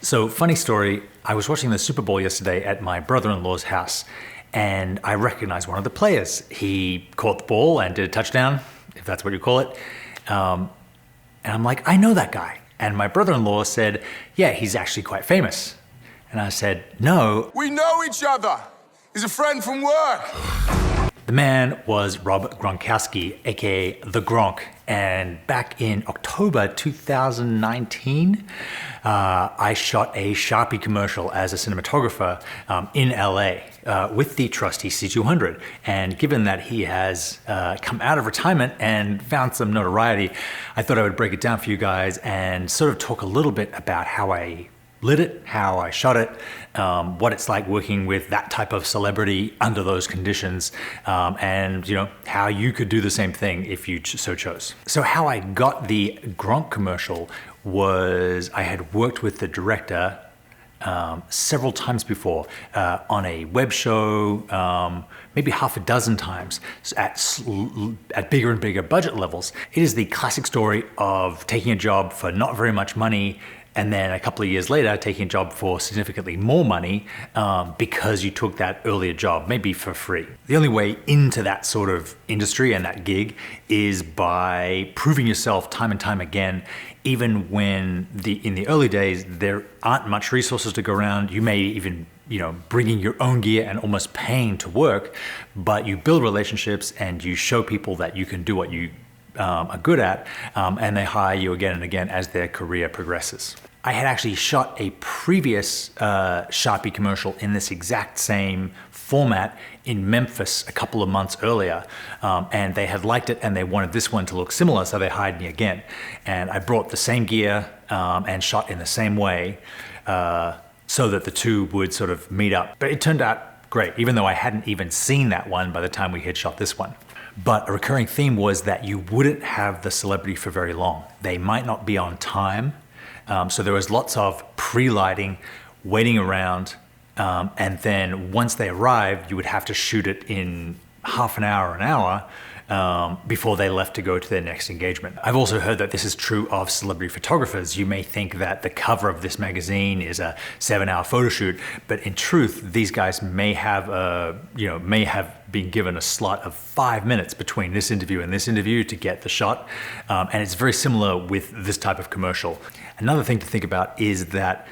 So, funny story, I was watching the Super Bowl yesterday at my brother-in-law's house, and I recognized one of the players. He caught the ball and did a touchdown, if that's what you call it. And I'm like, I know that guy. And my brother-in-law said, yeah, he's actually quite famous. And I said, no. We know each other. He's a friend from work. The man was Rob Gronkowski, aka the GRONK, and back in October 2019, I shot a Sharpie commercial as a cinematographer in LA with the trusty C200. And given that he has come out of retirement and found some notoriety, I thought I would break it down for you guys and sort of talk a little bit about how I lit it, how I shot it, what it's like working with that type of celebrity under those conditions, and how you could do the same thing if you so chose. So how I got the GRONK commercial was I had worked with the director several times before on a web show, maybe half a dozen times at bigger and bigger budget levels. It is the classic story of taking a job for not very much money and then a couple of years later taking a job for significantly more money because you took that earlier job, maybe for free. The only way into that sort of industry and that gig is by proving yourself time and time again, even when in the early days there aren't much resources to go around. You may even bringing your own gear and almost paying to work, but you build relationships and you show people that you can do what you are good at, and they hire you again and again as their career progresses. I had actually shot a previous Sharpie commercial in this exact same format in Memphis a couple of months earlier, and they had liked it and they wanted this one to look similar, so they hired me again. And I brought the same gear and shot in the same way so that the two would sort of meet up. But it turned out great, even though I hadn't even seen that one by the time we had shot this one. But a recurring theme was that you wouldn't have the celebrity for very long. They might not be on time. So there was lots of pre-lighting, waiting around, and then once they arrived, you would have to shoot it in half an hour, an hour, before they left to go to their next engagement. I've also heard that this is true of celebrity photographers. You may think that the cover of this magazine is a 7-hour photo shoot, but in truth, these guys may have been given a slot of 5 minutes between this interview and this interview to get the shot. And it's very similar with this type of commercial. Another thing to think about is that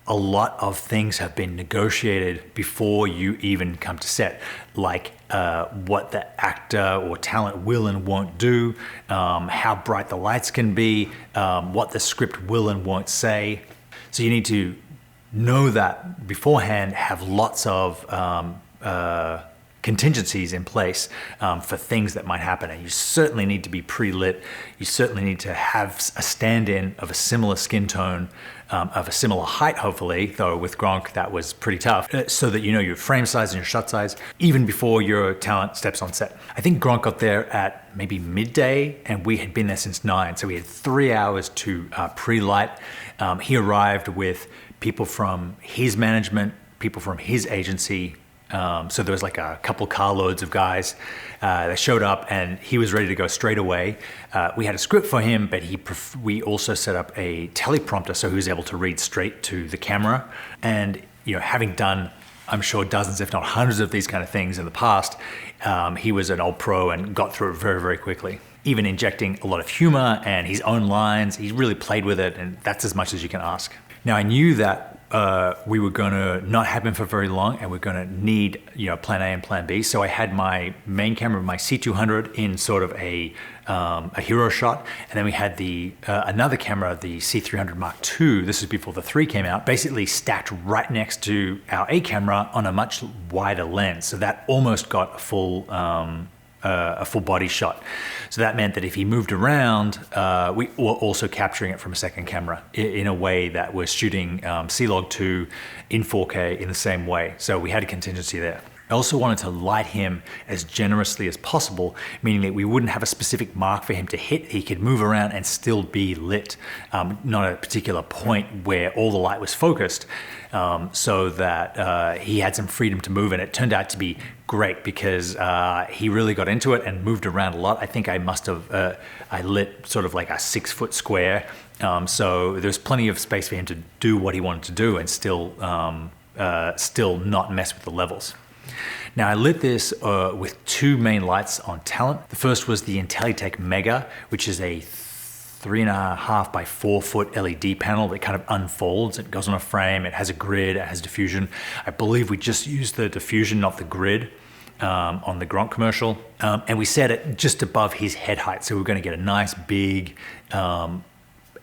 a lot of things have been negotiated before you even come to set, like what the actor or talent will and won't do, how bright the lights can be, what the script will and won't say. So you need to know that beforehand, have lots of contingencies in place for things that might happen. And you certainly need to be pre-lit. You certainly need to have a stand-in of a similar skin tone, of a similar height, hopefully, though with GRONK that was pretty tough, so that you know your frame size and your shot size, even before your talent steps on set. I think GRONK got there at maybe midday, and we had been there since 9, so we had 3 hours to pre-light. He arrived with people from his management, people from his agency. So there was like a couple carloads of guys that showed up, and he was ready to go straight away. We had a script for him, but we also set up a teleprompter so he was able to read straight to the camera. And having done, I'm sure, dozens if not hundreds of these kind of things in the past, he was an old pro and got through it very, very quickly. Even injecting a lot of humor and his own lines, he really played with it, and that's as much as you can ask. Now, I knew that we were going to not have him for very long, and we're going to need plan A and plan B. So I had my main camera, my C200, in sort of a hero shot, and then we had the another camera, the C300 Mark II. This is before the 3 came out, basically stacked right next to our A camera on a much wider lens. So that almost got a full body shot. So that meant that if he moved around, we were also capturing it from a second camera in a way that was shooting C-Log 2 in 4K in the same way. So we had a contingency there. I also wanted to light him as generously as possible, meaning that we wouldn't have a specific mark for him to hit. He could move around and still be lit, not a particular point where all the light was focused, so that he had some freedom to move. And it turned out to be great because he really got into it and moved around a lot. I think I must have, I lit sort of like a 6-foot square So there's plenty of space for him to do what he wanted to do and still not mess with the levels. Now I lit this with two main lights on talent. The first was the Intelitech Mega, which is a 3.5 by 4 foot LED panel that kind of unfolds. It goes on a frame, it has a grid, it has diffusion. I believe we just used the diffusion, not the grid, on the GRONK commercial. And we set it just above his head height. So we're gonna get a nice big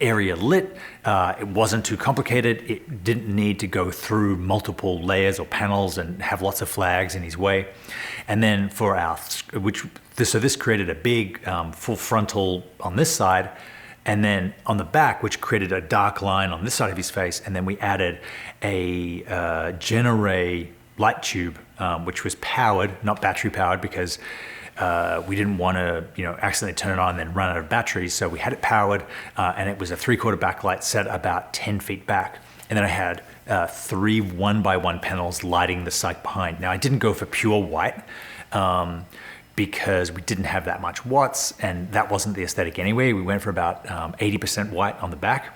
area lit. It wasn't too complicated. It didn't need to go through multiple layers or panels and have lots of flags in his way. And then for our, so this created a big full frontal on this side, and then on the back, which created a dark line on this side of his face. And then we added a Genere light tube, which was powered, not battery powered, because we didn't want to, accidentally turn it on and then run out of batteries. So we had it powered, and it was a 3/4 backlight set about 10 feet back. And then I had 3 1x1 panels lighting the site behind. Now I didn't go for pure white because we didn't have that much watts, and that wasn't the aesthetic anyway. We went for about 80% white on the back.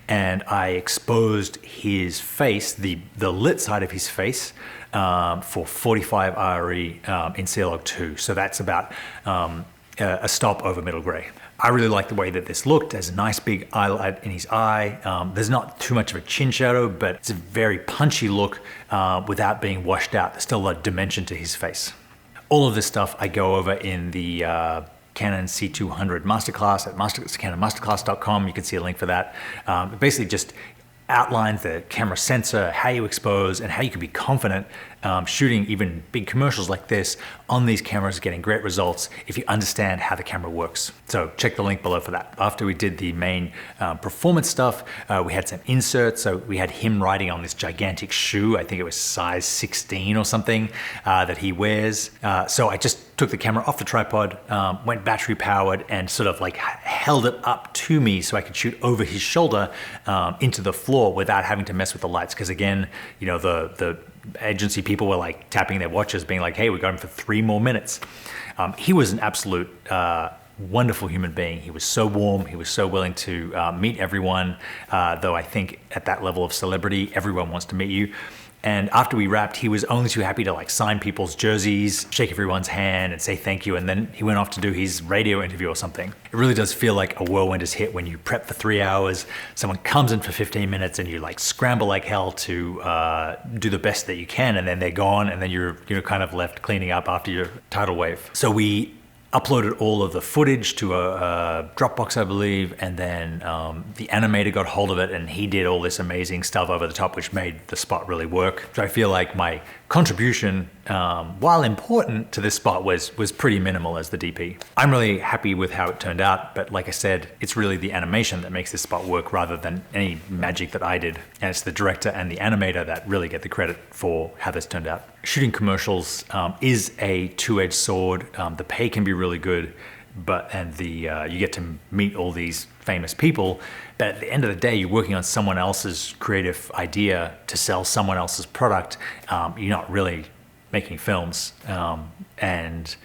And I exposed his face, the lit side of his face, for 45 RE in C-Log2. So that's about a stop over middle gray. I really like the way that this looked. There's a nice big highlight in his eye. There's not too much of a chin shadow, but it's a very punchy look without being washed out. There's still a dimension to his face. All of this stuff I go over in the Canon C200 Masterclass at canonmasterclass.com. You can see a link for that. It basically just outlines the camera sensor, how you expose, and how you can be confident shooting even big commercials like this on these cameras, getting great results if you understand how the camera works. So check the link below for that. After we did the main performance stuff, we had some inserts. So we had him riding on this gigantic shoe. I think it was size 16 or something that he wears. So I just took the camera off the tripod, went battery powered, and sort of like held it up to me so I could shoot over his shoulder into the floor without having to mess with the lights. Because again, the agency people were like tapping their watches being like, hey, we got him for 3 more minutes. He was an absolute wonderful human being. He was so warm. He was so willing to meet everyone. Though I think at that level of celebrity, everyone wants to meet you. And after we wrapped, he was only too happy to like sign people's jerseys, shake everyone's hand and say thank you. And then he went off to do his radio interview or something. It really does feel like a whirlwind is hit when you prep for 3 hours, someone comes in for 15 minutes and you like scramble like hell to do the best that you can. And then they're gone. And then you're kind of left cleaning up after your tidal wave. So we uploaded all of the footage to a Dropbox, I believe, and then the animator got hold of it and he did all this amazing stuff over the top, which made the spot really work. So I feel like my contribution, while important to this spot, was pretty minimal as the DP. I'm really happy with how it turned out, but like I said, it's really the animation that makes this spot work rather than any magic that I did. And it's the director and the animator that really get the credit for how this turned out. Shooting commercials is a two-edged sword. The pay can be really good, and you get to meet all these famous people, but at the end of the day, you're working on someone else's creative idea to sell someone else's product. You're not really making films, and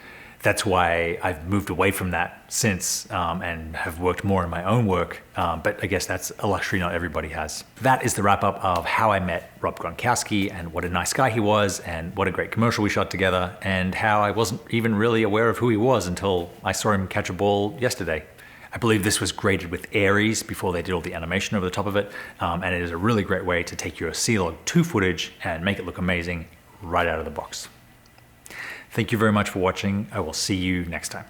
that's why I've moved away from that since and have worked more in my own work. But I guess that's a luxury not everybody has. That is the wrap up of how I met Rob Gronkowski and what a nice guy he was and what a great commercial we shot together and how I wasn't even really aware of who he was until I saw him catch a ball yesterday. I believe this was graded with Aries before they did all the animation over the top of it. And it is a really great way to take your C-Log2 footage and make it look amazing right out of the box. Thank you very much for watching. I will see you next time.